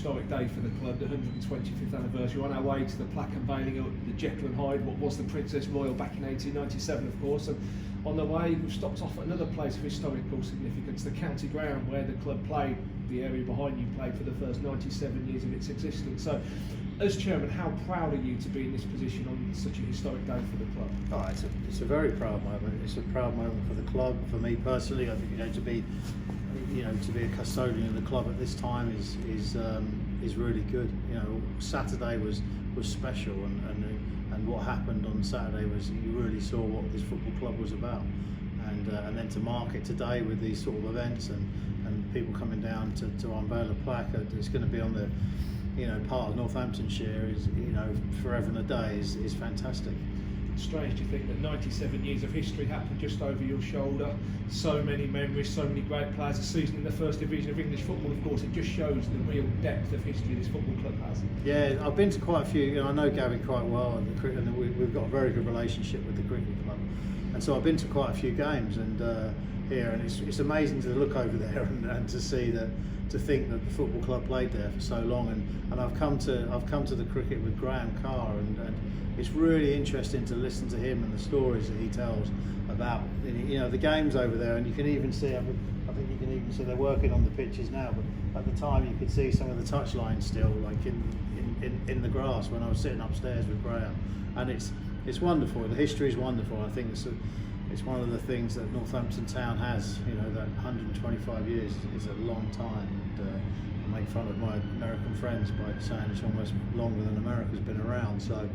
historic day for the club, the 125th anniversary. On our way to the plaque unveiling of the Jekyll and Hyde, what was the Princess Royal back in 1897, of course. And on the way, we've stopped off at another place of historical significance, the county ground where the club played, the area behind you played for the first 97 years of its existence. So, as chairman, how proud are you to be in this position on such a historic day for the club? Oh, it's a very proud moment. It's a proud moment for the club, for me personally. I think to be a custodian of the club at this time is really good. Saturday was special, and what happened on Saturday was you really saw what this football club was about, and then to mark it today with these sort of events and people coming down to unveil a plaque. It's going to be on the part of Northamptonshire is forever and a day is fantastic. Strange to think that 97 years of history happened just over your shoulder. So many memories, so many great players. A season in the first division of English football, of course, it just shows the real depth of history this football club has. Yeah, I've been to quite a few. I know Gavin quite well, and we've got a very good relationship with the cricket club. And so I've been to quite a few games here, and it's amazing to look over there and to see that. To think that the football club played there for so long, and I've come to the cricket with Graham Carr, and it's really interesting to listen to him and the stories that he tells about the games over there. And you can even see, I think you can even see they're working on the pitches now, but at the time you could see some of the touch lines still, like in the grass when I was sitting upstairs with Graham, and it's wonderful. The history is wonderful. I think it's one of the things that Northampton Town has, that 125 years is a long time. And I make fun of my American friends by saying it's almost longer than America's been around. So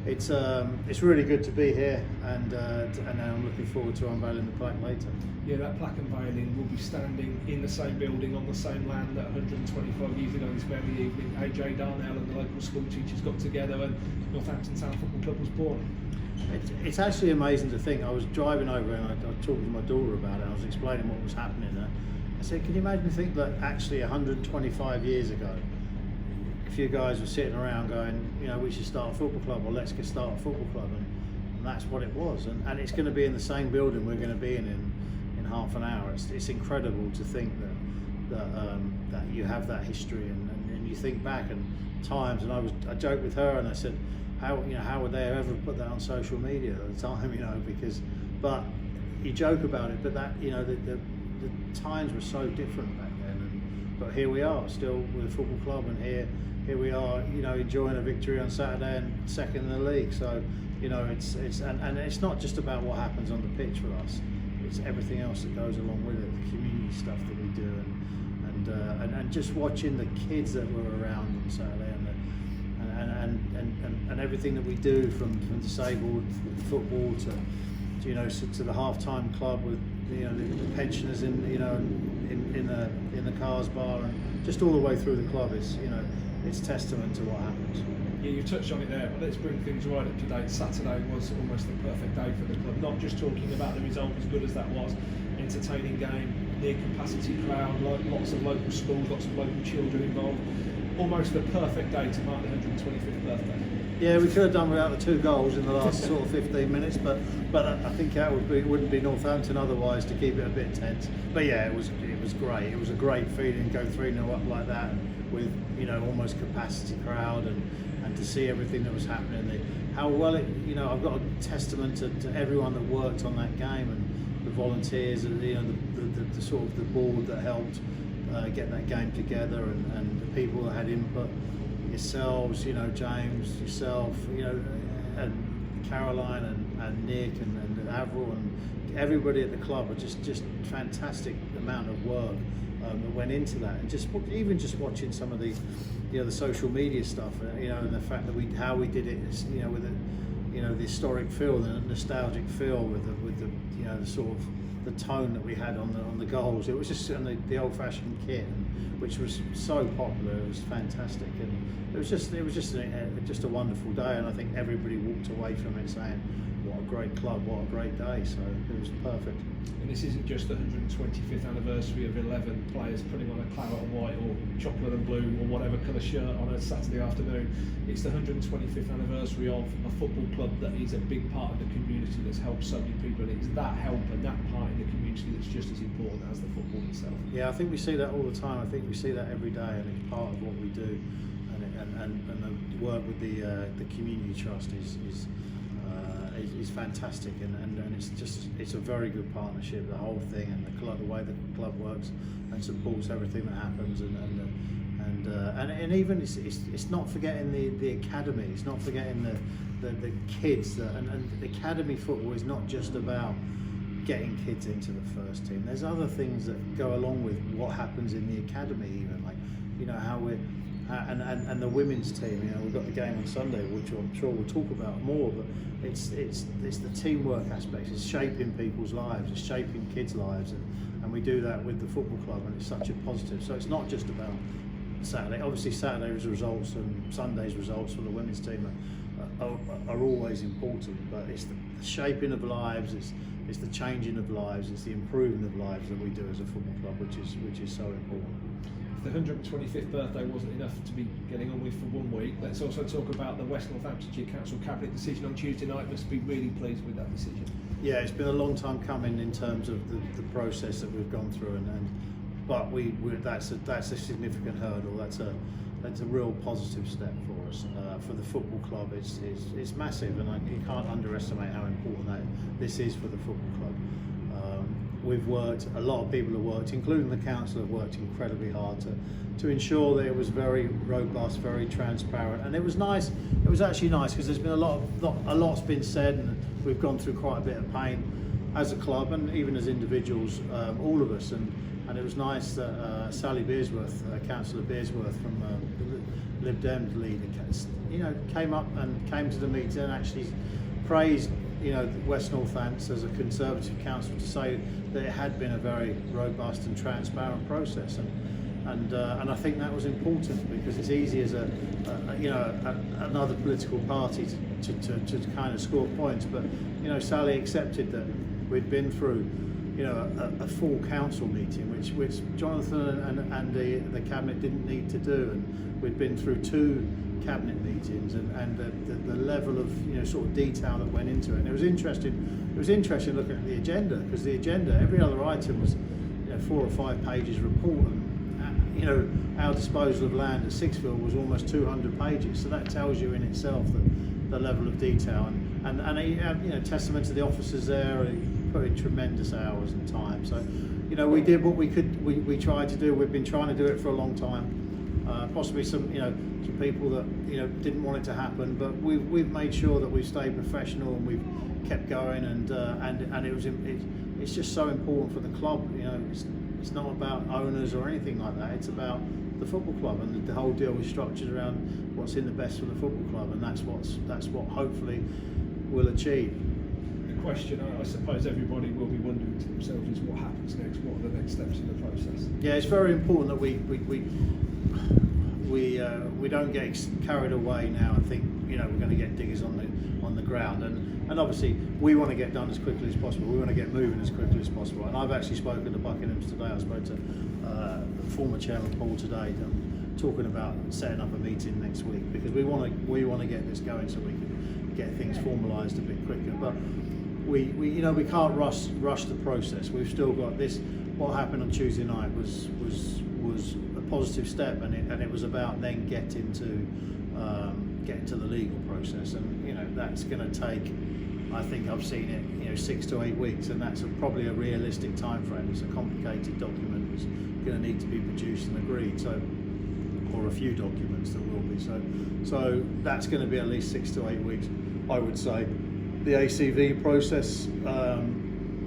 it's really good to be here, and I'm looking forward to unveiling the plaque later. Yeah, that plaque unveiling will be standing in the same building on the same land that 125 years ago this very evening AJ Darnell and the local school teachers got together and Northampton Town Football Club was born. It's actually amazing to think. I was driving over and I was talking to my daughter about it. I was explaining what was happening there. I said, can you imagine think that actually 125 years ago, a few guys were sitting around going, we should start a football club, or let's get start a football club, and that's what it was. And it's going to be in the same building we're going to be in half an hour. It's incredible to think that you have that history, and you think back and times. And I joked with her and I said, how would they ever put that on social media at the time, but you joke about it, but that the times were so different back then, but here we are still with a football club, and here we are enjoying a victory on Saturday and second in the league. So it's not just about what happens on the pitch for us, it's everything else that goes along with it, the community stuff that we do, and just watching the kids that were around on Saturday, and everything that we do from disabled football to the half-time club with the pensioners in the cars bar, and just all the way through the club. It's testament to what happens. Yeah, you touched on it there, but let's bring things right up to date. Saturday was almost the perfect day for the club. Not just talking about the result, as good as that was, entertaining game, near capacity crowd, lots of local schools, lots of local children involved. Almost the perfect day to mark the 125th birthday. Yeah, we could have done without the 2 goals in the last sort of 15 minutes, but I think that wouldn't be Northampton otherwise to keep it a bit tense. But yeah, it was great. It was a great feeling to go 3-0 up like that with almost capacity crowd, and to see everything that was happening. How well it I've got a testament to everyone that worked on that game, and the volunteers, and the sort of the board that helped get that game together, and the people that had input. Yourselves, James, yourself, and Caroline and Nick and Avril and everybody at the club were just fantastic amount of work that went into that, and just watching some of the the social media stuff, and the fact that how we did it, with the historic feel, the nostalgic feel with the sort of the tone that we had on the goals. It was just the old-fashioned kit, which was so popular. It was fantastic, and it was just a wonderful day. And I think everybody walked away from it saying, "What a great club! What a great day!" So it was perfect. And this isn't just the 125th anniversary of 11 players putting on a claret and white or chocolate and blue or whatever colour shirt on a Saturday afternoon. It's the 125th anniversary of a football club that is a big part of the community that's helped so many people. And it's that help and that part in the community that's just as important as the football itself. Yeah, I think we see that all the time. I think we see that every day, and it's part of what we do. And the work with the community trust is fantastic, and it's a very good partnership. The whole thing, and the club, the way the club works and supports everything that happens, and even it's not forgetting the academy. It's not forgetting the kids, and the academy football is not just about getting kids into the first team. There's other things that go along with what happens in the academy, even like, you know, how we're and the women's team. You know, we've got the game on Sunday, which I'm sure we'll talk about more. But it's the teamwork aspect. It's shaping people's lives. It's shaping kids' lives, and we do that with the football club, and it's such a positive. So it's not just about Saturday. Obviously, Saturday's results and Sunday's results for the women's team are always important, but it's the shaping of lives. It's the changing of lives. It's the improving of lives that we do as a football club, which is so important. If the 125th birthday wasn't enough to be getting on with for 1 week, let's also talk about the West Northamptonshire Council Cabinet decision on Tuesday night. Must be really pleased with that decision. Yeah, it's been a long time coming in terms of the process that we've gone through, but that's a significant hurdle. That's a real positive step for us. For the football club, it's massive, and you can't underestimate how important this is for the football club. We've worked, a lot of people have worked, including the council, have worked incredibly hard to ensure that it was very robust, very transparent, and it was nice. It was actually nice because there's been a lot's been said, and we've gone through quite a bit of pain as a club and even as individuals, all of us, and it was nice that Sally Beersworth, Councillor Beersworth from the Lib Dems leader, you know, came up and came to the meeting and actually praised, you know, West Northampton as a Conservative council, to say that it had been a very robust and transparent process, and I think that was important, because it's easy as another political party to kind of score points, but you know, Sally accepted that we'd been through, you know, a full council meeting, which Jonathan and the cabinet didn't need to do, and we'd been through 2 cabinet meetings, and the level of, you know, sort of detail that went into it. And it was interesting looking at the agenda, because the agenda, every other item was, you know, 4 or 5 pages report, and you know, our disposal of land at Sixfield was almost 200 pages. So that tells you in itself the level of detail, and you know, testament to the officers there. Put in tremendous hours and time. So, you know, we did what we could. We tried to do. We've been trying to do it for a long time. Possibly some people that, you know, didn't want it to happen, but we've made sure that we've stayed professional and we've kept going, and it's just so important for the club. You know, it's not about owners or anything like that. It's about the football club, and the whole deal is structured around what's in the best for the football club, and that's what hopefully we'll achieve. Question I suppose everybody will be wondering to themselves is what happens next. What are the next steps in the process? Yeah, it's very important that we don't get carried away now and think, you know, we're going to get diggers on the ground, and obviously we want to get done as quickly as possible. We want to get moving as quickly as possible, and I've actually spoken to Buckingham's today. I spoke to the former chairman Paul today, talking about setting up a meeting next week, because we want to get this going so we can get things formalised a bit quicker. But we can't rush the process. We've still got this. What happened on Tuesday night was a positive step, and it was about then getting to the legal process, and you know, that's going to take, I think I've seen it, you know, 6 to 8 weeks, and that's probably a realistic time frame. It's a complicated document that's going to need to be produced and agreed, so, or a few documents that will be. So that's going to be at least 6 to 8 weeks, I would say. The ACV process,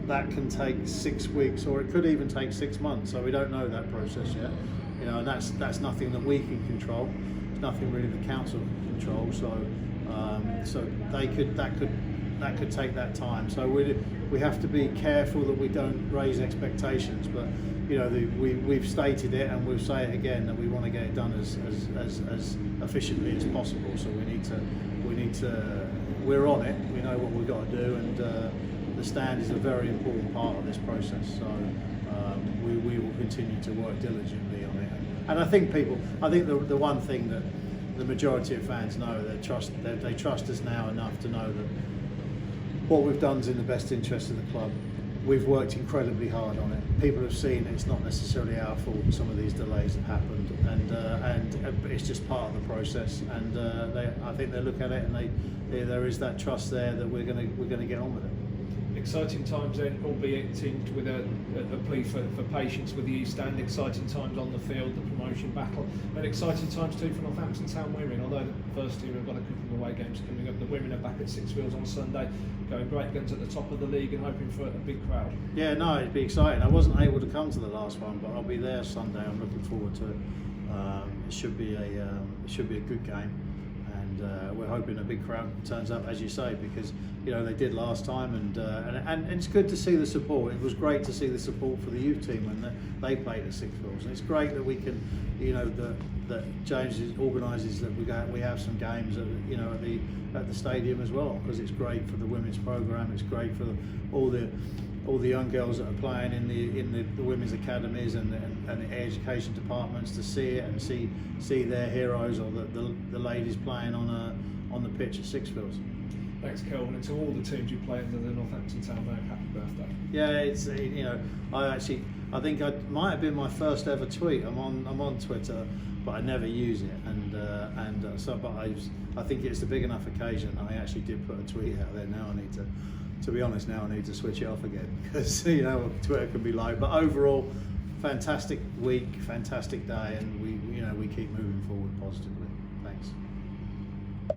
that can take 6 weeks, or it could even take 6 months. So we don't know that process yet, you know, and that's nothing that we can control. It's nothing really the council can control. So that could take that time. So we have to be careful that we don't raise expectations. But you know, we've stated it, and we'll say it again, that we want to get it done as efficiently as possible. So we need to. We're on it. We know what we've got to do, and the stand is a very important part of this process. So we will continue to work diligently on it. And I think the one thing that the majority of fans know, they trust us now enough to know that what we've done is in the best interest of the club. we've worked incredibly hard on it. People have seen it's not necessarily our fault. Some of these delays have happened, and it's just part of the process. And I think they look at it, and there is that trust there that we're going to get on with it. Exciting times then, albeit tinged with a plea for patience with the East End. Exciting times on the field, the promotion battle, and exciting times too for Northampton Town women. Although the first team have got a couple of away games coming up, the women are back at Sixfields on Sunday, going great guns at the top of the league and hoping for a big crowd. Yeah, no, it'd be exciting. I wasn't able to come to the last one, but I'll be there Sunday. I'm looking forward to it. It should be a good game. We're hoping a big crowd turns up, as you say, because they did last time, and it's good to see the support. It was great to see the support for the youth team when they played at Sixfields, and it's great that we can, that James organises that we have some games at the stadium as well, because it's great for the women's programme. It's great for all the young girls that are playing in the women's academies and the education departments to see it and see their heroes or the ladies playing on the pitch at Sixfields. Thanks, Kelvin, and to all the teams you play under the Northampton Town name, happy birthday. Yeah, it's I think I might have been my first ever tweet. I'm on Twitter, but I never use it, I think it's a big enough occasion. I actually did put a tweet out there. Now I need to be honest, now I need to switch it off again, because Twitter can be low. But overall, fantastic week, fantastic day, and we keep moving forward positively. Thanks.